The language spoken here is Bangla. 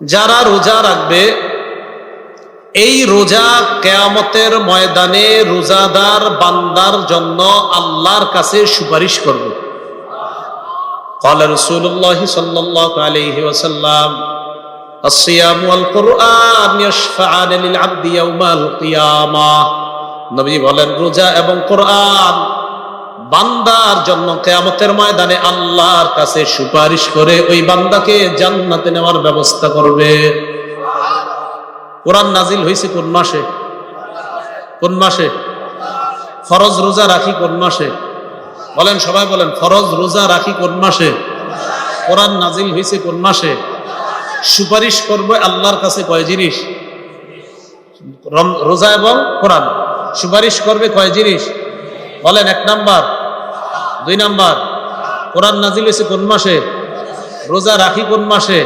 যারা রোজা রাখবে এই রোজা কিয়ামতের ময়দানে রোজাদার বান্দার জন্য আল্লাহর কাছে সুপারিশ করবে। قال رسول الله صلى الله عليه وسلم الصيام والقرآن يشفعان للعبد يوم القيامة। নবী বলেন রোজা এবং কোরআন বান্দার জন্য কিয়ামতের ময়দানে আল্লাহর কাছে সুপারিশ করে ওই বান্দাকে জান্নাতে নেওয়ার ব্যবস্থা করবে। কোরআন নাজিল হয়েছে কোন মাসে? কোন মাসে? ফরজ রোজা রাখি কোন মাসে? বলেন, সবাই বলেন, ফরজ রোজা রাখি কোন মাসে? কোরআন নাজিল হয়েছে কোন মাসে? সুপারিশ করবে আল্লাহর কাছে কয় জিনিস? রোজা এবং কোরআন সুপারিশ করবে কয় জিনিস? বলেন, 1 নাম্বার, 2 নাম্বার, কোরআন নাজিল হয়েছে কোন মাসে? রোজা রাখি কোন মাসে?